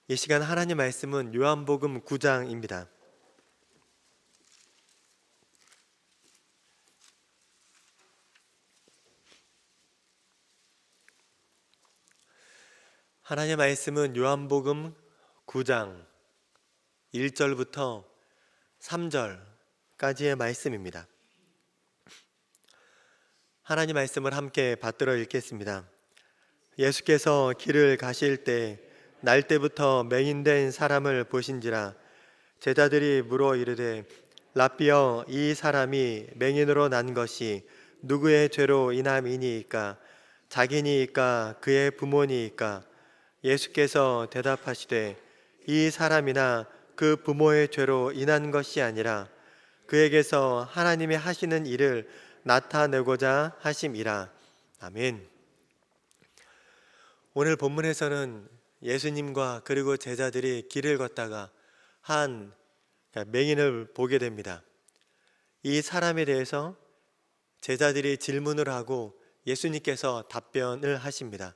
이 시간 하나님 말씀은 요한복음 9장입니다. 하나님 말씀은 요한복음 9장 1절부터 3절까지의 말씀입니다. 하나님 말씀을 함께 받들어 읽겠습니다. 예수께서 길을 가실 때 날때부터 맹인된 사람을 보신지라. 제자들이 물어 이르되 랍비여, 이 사람이 맹인으로 난 것이 누구의 죄로 인함이니이까? 자기니이까 그의 부모니이까? 예수께서 대답하시되 이 사람이나 그 부모의 죄로 인한 것이 아니라 그에게서 하나님이 하시는 일을 나타내고자 하심이라. 아멘. 오늘 본문에서는 예수님과 그리고 제자들이 길을 걷다가 한 맹인을 보게 됩니다. 이 사람에 대해서 제자들이 질문을 하고 예수님께서 답변을 하십니다.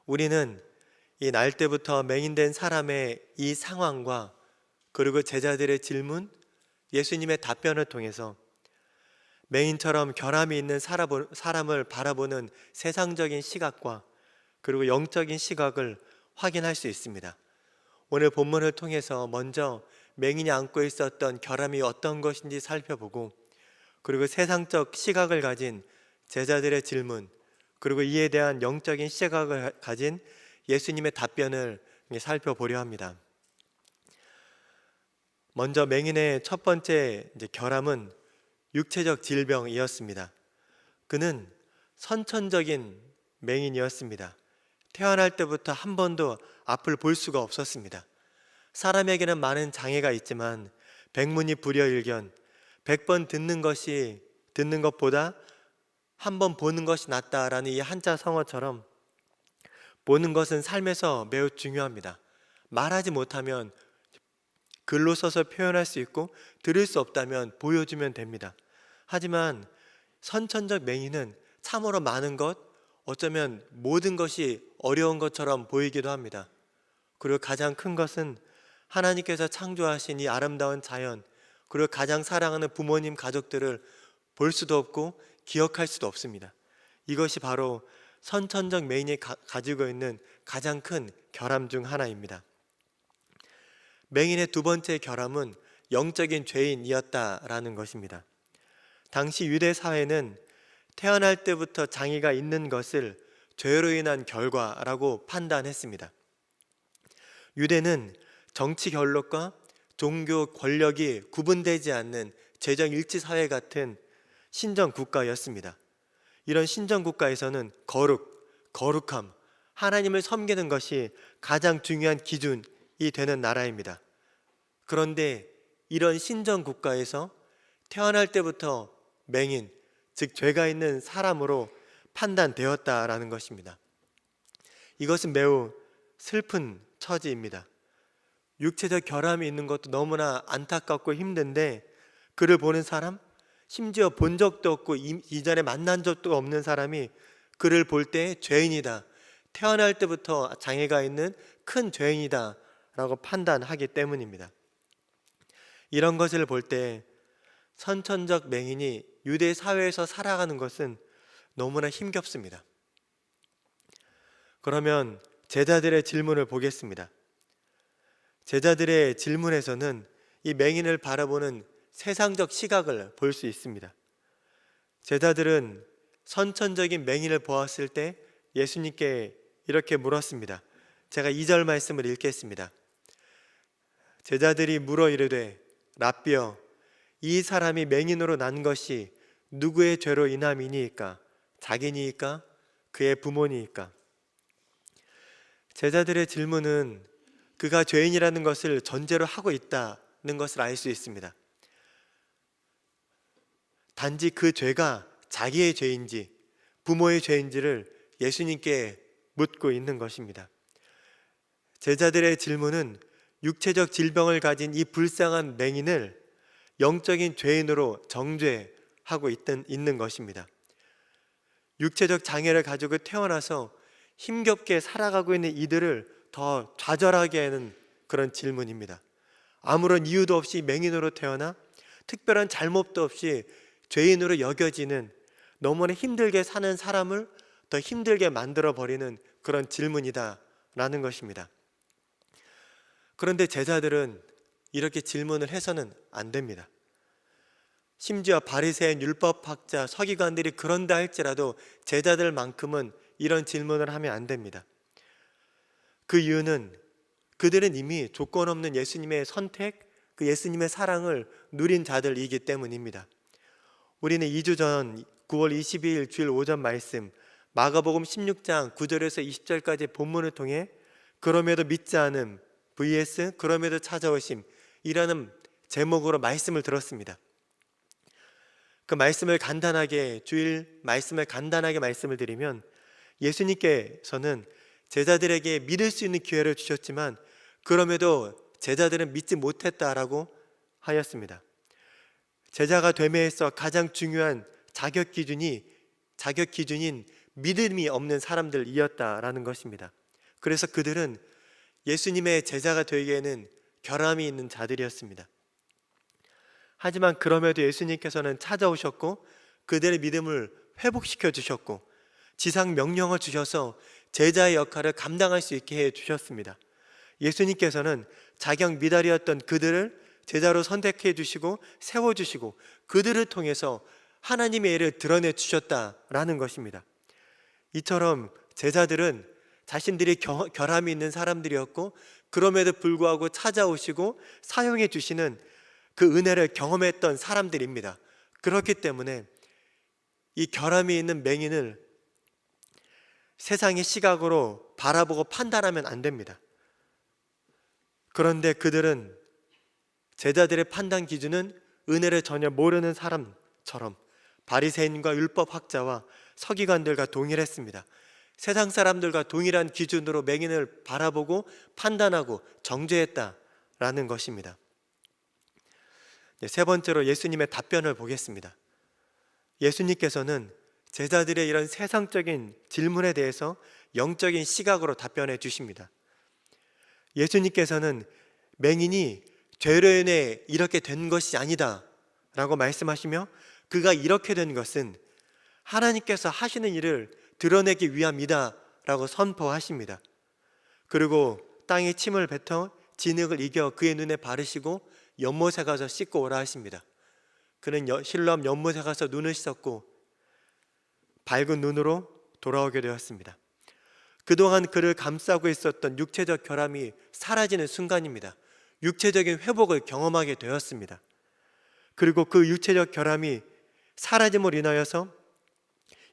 우리는 이 날 때부터 맹인된 사람의 이 상황과 그리고 제자들의 질문, 예수님의 답변을 통해서 맹인처럼 결함이 있는 사람을 바라보는 세상적인 시각과 그리고 영적인 시각을 확인할 수 있습니다. 오늘 본문을 통해서 먼저 맹인이 안고 있었던 결함이 어떤 것인지 살펴보고, 그리고 세상적 시각을 가진 제자들의 질문, 그리고 이에 대한 영적인 시각을 가진 예수님의 답변을 살펴보려 합니다. 먼저 맹인의 첫 번째 결함은 육체적 질병이었습니다. 그는 선천적인 맹인이었습니다. 태어날 때부터 한 번도 앞을 볼 수가 없었습니다. 사람에게는 많은 장애가 있지만 백문이 불여일견, 100번 듣는 것보다 한 번 보는 것이 낫다라는 이 한자 성어처럼 보는 것은 삶에서 매우 중요합니다. 말하지 못하면 글로 써서 표현할 수 있고, 들을 수 없다면 보여주면 됩니다. 하지만 선천적 맹인은 참으로 많은 것, 어쩌면 모든 것이 어려운 것처럼 보이기도 합니다. 그리고 가장 큰 것은 하나님께서 창조하신 이 아름다운 자연, 그리고 가장 사랑하는 부모님, 가족들을 볼 수도 없고 기억할 수도 없습니다. 이것이 바로 선천적 맹인이 가지고 있는 가장 큰 결함 중 하나입니다. 맹인의 두 번째 결함은 영적인 죄인이었다라는 것입니다. 당시 유대 사회는 태어날 때부터 장애가 있는 것을 죄로 인한 결과라고 판단했습니다. 유대는 정치 결록과 종교 권력이 구분되지 않는 재정일치 사회 같은 신정 국가였습니다. 이런 신정 국가에서는 거룩함, 하나님을 섬기는 것이 가장 중요한 기준이 되는 나라입니다. 그런데 이런 신정 국가에서 태어날 때부터 맹인, 즉 죄가 있는 사람으로 판단되었다라는 것입니다. 이것은 매우 슬픈 처지입니다. 육체적 결함이 있는 것도 너무나 안타깝고 힘든데, 그를 보는 사람, 심지어 본 적도 없고 이전에 만난 적도 없는 사람이 그를 볼 때 죄인이다, 태어날 때부터 장애가 있는 큰 죄인이다 라고 판단하기 때문입니다. 이런 것을 볼 때 선천적 맹인이 유대 사회에서 살아가는 것은 너무나 힘겹습니다. 그러면 제자들의 질문을 보겠습니다. 제자들의 질문에서는 이 맹인을 바라보는 세상적 시각을 볼 수 있습니다. 제자들은 선천적인 맹인을 보았을 때 예수님께 이렇게 물었습니다. 제가 2절 말씀을 읽겠습니다. 제자들이 물어 이르되 랍비여, 이 사람이 맹인으로 난 것이 누구의 죄로 인함이니이까? 자기니이까? 그의 부모니이까? 제자들의 질문은 그가 죄인이라는 것을 전제로 하고 있다는 것을 알 수 있습니다. 단지 그 죄가 자기의 죄인지 부모의 죄인지를 예수님께 묻고 있는 것입니다. 제자들의 질문은 육체적 질병을 가진 이 불쌍한 맹인을 영적인 죄인으로 정죄하고 있는 것입니다. 육체적 장애를 가지고 태어나서 힘겹게 살아가고 있는 이들을 더 좌절하게 하는 그런 질문입니다. 아무런 이유도 없이 맹인으로 태어나 특별한 잘못도 없이 죄인으로 여겨지는, 너무나 힘들게 사는 사람을 더 힘들게 만들어버리는 그런 질문이다라는 것입니다. 그런데 제자들은 이렇게 질문을 해서는 안 됩니다. 심지어 바리새인 율법학자 서기관들이 그런다 할지라도 제자들만큼은 이런 질문을 하면 안 됩니다. 그 이유는 그들은 이미 조건 없는 예수님의 선택, 그 예수님의 사랑을 누린 자들이기 때문입니다. 우리는 2주 전 9월 22일 주일 오전 말씀 마가복음 16장 9절에서 20절까지 본문을 통해 그럼에도 믿지 않음 vs 그럼에도 찾아오심이라는 제목으로 말씀을 들었습니다. 그 말씀을 간단하게, 주일 말씀을 간단하게 말씀을 드리면, 예수님께서는 제자들에게 믿을 수 있는 기회를 주셨지만 그럼에도 제자들은 믿지 못했다라고 하였습니다. 제자가 됨에 있어 가장 중요한 자격 기준인 믿음이 없는 사람들이었다라는 것입니다. 그래서 그들은 예수님의 제자가 되기에는 결함이 있는 자들이었습니다. 하지만 그럼에도 예수님께서는 찾아오셨고 그들의 믿음을 회복시켜 주셨고 지상 명령을 주셔서 제자의 역할을 감당할 수 있게 해 주셨습니다. 예수님께서는 자격 미달이었던 그들을 제자로 선택해 주시고 세워주시고 그들을 통해서 하나님의 일을 드러내 주셨다라는 것입니다. 이처럼 제자들은 자신들이 결함이 있는 사람들이었고 그럼에도 불구하고 찾아오시고 사용해 주시는 그 은혜를 경험했던 사람들입니다. 그렇기 때문에 이 결함이 있는 맹인을 세상의 시각으로 바라보고 판단하면 안 됩니다. 그런데 그들은, 제자들의 판단 기준은 은혜를 전혀 모르는 사람처럼 바리새인과 율법학자와 서기관들과 동일했습니다. 세상 사람들과 동일한 기준으로 맹인을 바라보고 판단하고 정죄했다라는 것입니다. 세 번째로 예수님의 답변을 보겠습니다. 예수님께서는 제자들의 이런 세상적인 질문에 대해서 영적인 시각으로 답변해 주십니다. 예수님께서는 맹인이 죄로 인해 이렇게 된 것이 아니다 라고 말씀하시며, 그가 이렇게 된 것은 하나님께서 하시는 일을 드러내기 위함이다 라고 선포하십니다. 그리고 땅에 침을 뱉어 진흙을 이겨 그의 눈에 바르시고 연못에 가서 씻고 오라 하십니다. 그는 실로암 연못에 가서 눈을 씻었고 밝은 눈으로 돌아오게 되었습니다. 그동안 그를 감싸고 있었던 육체적 결함이 사라지는 순간입니다. 육체적인 회복을 경험하게 되었습니다. 그리고 그 육체적 결함이 사라짐으로 인하여서,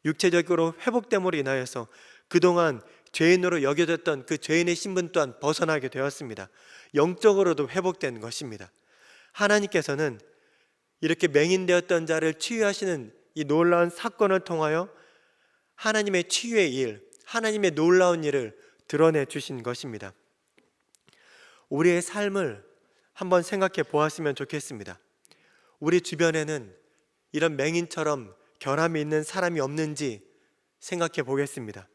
육체적으로 회복됨으로 인하여서 그동안 죄인으로 여겨졌던 그 죄인의 신분 또한 벗어나게 되었습니다. 영적으로도 회복된 것입니다. 하나님께서는 이렇게 맹인되었던 자를 치유하시는 이 놀라운 사건을 통하여 하나님의 치유의 일, 하나님의 놀라운 일을 드러내 주신 것입니다. 우리의 삶을 한번 생각해 보았으면 좋겠습니다. 우리 주변에는 이런 맹인처럼 결함이 있는 사람이 없는지 생각해 보겠습니다.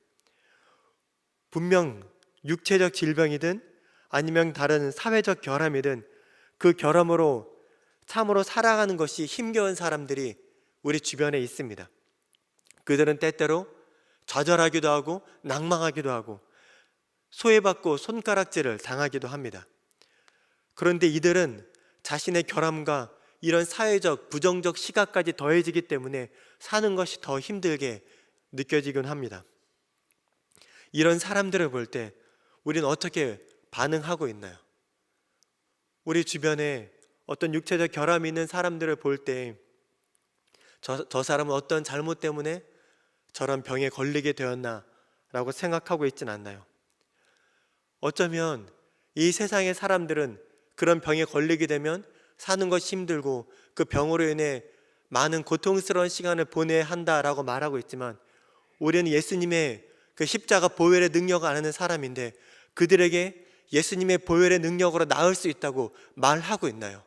분명 육체적 질병이든 아니면 다른 사회적 결함이든 그 결함으로 참으로 살아가는 것이 힘겨운 사람들이 우리 주변에 있습니다. 그들은 때때로 좌절하기도 하고 낭망하기도 하고 소외받고 손가락질을 당하기도 합니다. 그런데 이들은 자신의 결함과 이런 사회적 부정적 시각까지 더해지기 때문에 사는 것이 더 힘들게 느껴지곤 합니다. 이런 사람들을 볼 때 우리는 어떻게 반응하고 있나요? 우리 주변에 어떤 육체적 결함이 있는 사람들을 볼 때 저 사람은 어떤 잘못 때문에 저런 병에 걸리게 되었나 라고 생각하고 있진 않나요? 어쩌면 이 세상의 사람들은 그런 병에 걸리게 되면 사는 것이 힘들고 그 병으로 인해 많은 고통스러운 시간을 보내야 한다라고 말하고 있지만, 우리는 예수님의 그 십자가 보혈의 능력을 아는 사람인데 그들에게 예수님의 보혈의 능력으로 나을 수 있다고 말하고 있나요?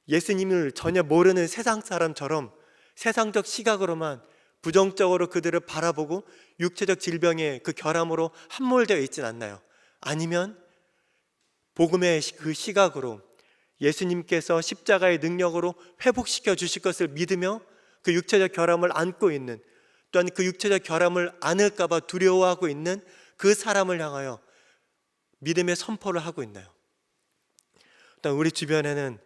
예수님을 전혀 모르는 세상 사람처럼 세상적 시각으로만 부정적으로 그들을 바라보고 육체적 질병의 그 결함으로 함몰되어 있진 않나요? 아니면 복음의 그 시각으로 예수님께서 십자가의 능력으로 회복시켜 주실 것을 믿으며 그 육체적 결함을 안고 있는, 또한 그 육체적 결함을 안을까 봐 두려워하고 있는 그 사람을 향하여 믿음의 선포를 하고 있나요? 또한 우리 주변에는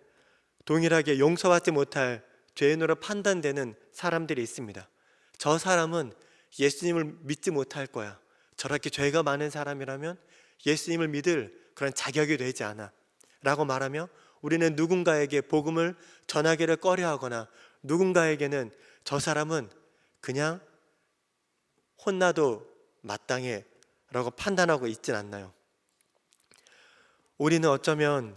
동일하게 용서받지 못할 죄인으로 판단되는 사람들이 있습니다. 저 사람은 예수님을 믿지 못할 거야. 저렇게 죄가 많은 사람이라면 예수님을 믿을 그런 자격이 되지 않아 라고 말하며 우리는 누군가에게 복음을 전하기를 꺼려하거나 누군가에게는 저 사람은 그냥 혼나도 마땅해 라고 판단하고 있진 않나요? 우리는 어쩌면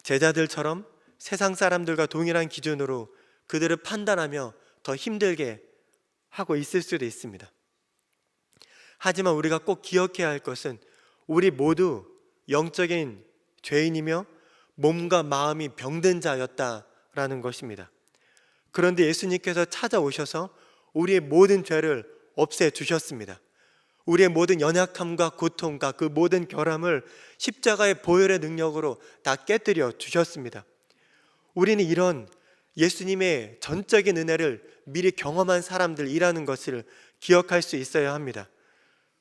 제자들처럼 세상 사람들과 동일한 기준으로 그들을 판단하며 더 힘들게 하고 있을 수도 있습니다. 하지만 우리가 꼭 기억해야 할 것은 우리 모두 영적인 죄인이며 몸과 마음이 병든 자였다라는 것입니다. 그런데 예수님께서 찾아오셔서 우리의 모든 죄를 없애주셨습니다. 우리의 모든 연약함과 고통과 그 모든 결함을 십자가의 보혈의 능력으로 다 깨뜨려 주셨습니다. 우리는 이런 예수님의 전적인 은혜를 미리 경험한 사람들이라는 것을 기억할 수 있어야 합니다.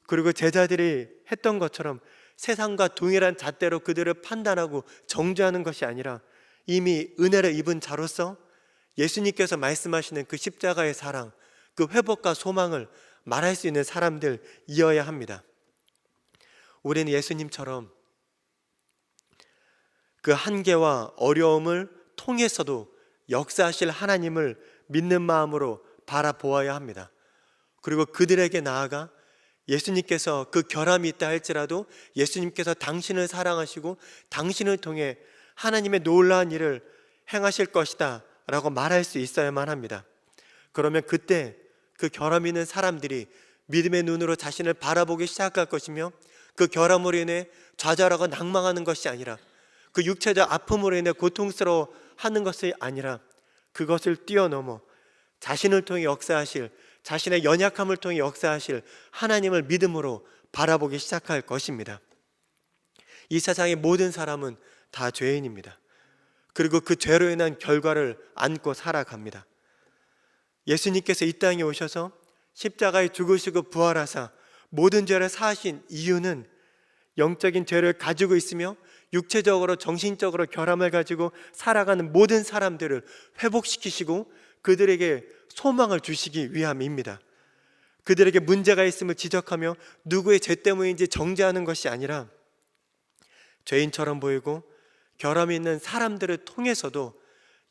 그리고 제자들이 했던 것처럼 세상과 동일한 잣대로 그들을 판단하고 정죄하는 것이 아니라 이미 은혜를 입은 자로서 예수님께서 말씀하시는 그 십자가의 사랑, 그 회복과 소망을 말할 수 있는 사람들이어야 합니다. 우리는 예수님처럼 그 한계와 어려움을 통해서도 역사하실 하나님을 믿는 마음으로 바라보아야 합니다. 그리고 그들에게 나아가 예수님께서 그 결함이 있다 할지라도 예수님께서 당신을 사랑하시고 당신을 통해 하나님의 놀라운 일을 행하실 것이다 라고 말할 수 있어야만 합니다. 그러면 그때 그 결함 있는 사람들이 믿음의 눈으로 자신을 바라보기 시작할 것이며 그 결함으로 인해 좌절하고 낭망하는 것이 아니라 그 육체적 아픔으로 인해 고통스러워하는 것이 아니라 그것을 뛰어넘어 자신을 통해 역사하실, 자신의 연약함을 통해 역사하실 하나님을 믿음으로 바라보기 시작할 것입니다. 이 세상의 모든 사람은 다 죄인입니다. 그리고 그 죄로 인한 결과를 안고 살아갑니다. 예수님께서 이 땅에 오셔서 십자가에 죽으시고 부활하사 모든 죄를 사하신 이유는 영적인 죄를 가지고 있으며 육체적으로 정신적으로 결함을 가지고 살아가는 모든 사람들을 회복시키시고 그들에게 소망을 주시기 위함입니다. 그들에게 문제가 있음을 지적하며 누구의 죄 때문인지 정죄하는 것이 아니라 죄인처럼 보이고 결함이 있는 사람들을 통해서도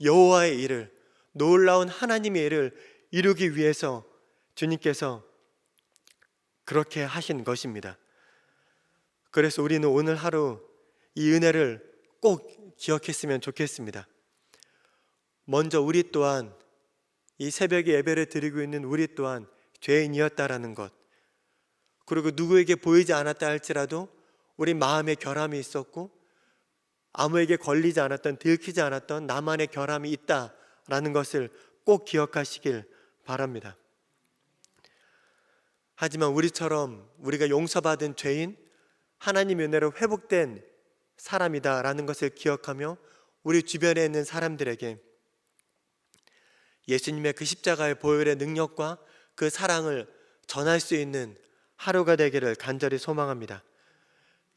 여호와의 일을, 놀라운 하나님의 일을 이루기 위해서 주님께서 그렇게 하신 것입니다. 그래서 우리는 오늘 하루 이 은혜를 꼭 기억했으면 좋겠습니다. 먼저 우리 또한 이 새벽에 예배를 드리고 있는 우리 또한 죄인이었다라는 것, 그리고 누구에게 보이지 않았다 할지라도 우리 마음에 결함이 있었고 아무에게 걸리지 않았던, 들키지 않았던 나만의 결함이 있다라는 것을 꼭 기억하시길 바랍니다. 하지만 우리처럼 우리가 용서받은 죄인, 하나님의 은혜로 회복된 사람이다라는 것을 기억하며 우리 주변에 있는 사람들에게 예수님의 그 십자가의 보혈의 능력과 그 사랑을 전할 수 있는 하루가 되기를 간절히 소망합니다.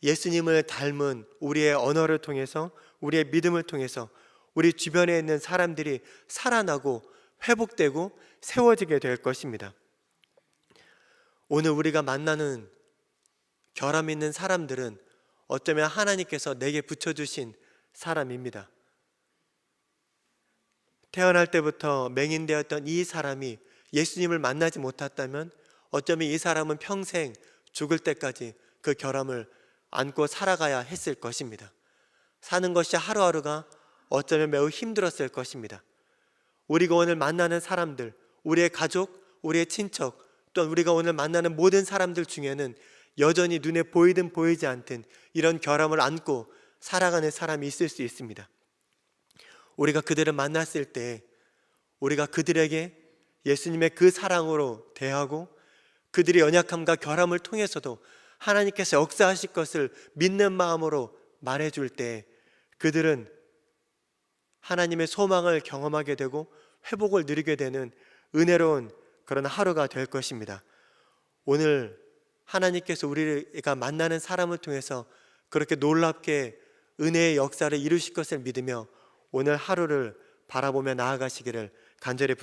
예수님을 닮은 우리의 언어를 통해서, 우리의 믿음을 통해서 우리 주변에 있는 사람들이 살아나고 회복되고 세워지게 될 것입니다. 오늘 우리가 만나는 결함 있는 사람들은 어쩌면 하나님께서 내게 붙여주신 사람입니다. 태어날 때부터 맹인되었던 이 사람이 예수님을 만나지 못했다면 어쩌면 이 사람은 평생 죽을 때까지 그 결함을 안고 살아가야 했을 것입니다. 사는 것이 하루하루가 어쩌면 매우 힘들었을 것입니다. 우리가 오늘 만나는 사람들, 우리의 가족, 우리의 친척, 또한 우리가 오늘 만나는 모든 사람들 중에는 여전히 눈에 보이든 보이지 않든 이런 결함을 안고 살아가는 사람이 있을 수 있습니다. 우리가 그들을 만났을 때 우리가 그들에게 예수님의 그 사랑으로 대하고 그들의 연약함과 결함을 통해서도 하나님께서 역사하실 것을 믿는 마음으로 말해줄 때 그들은 하나님의 소망을 경험하게 되고 회복을 누리게 되는 은혜로운 그런 하루가 될 것입니다. 오늘 하나님께서 우리가 만나는 사람을 통해서 그렇게 놀랍게 은혜의 역사를 이루실 것을 믿으며 오늘 하루를 바라보며 나아가시기를 간절히 부탁드립니다.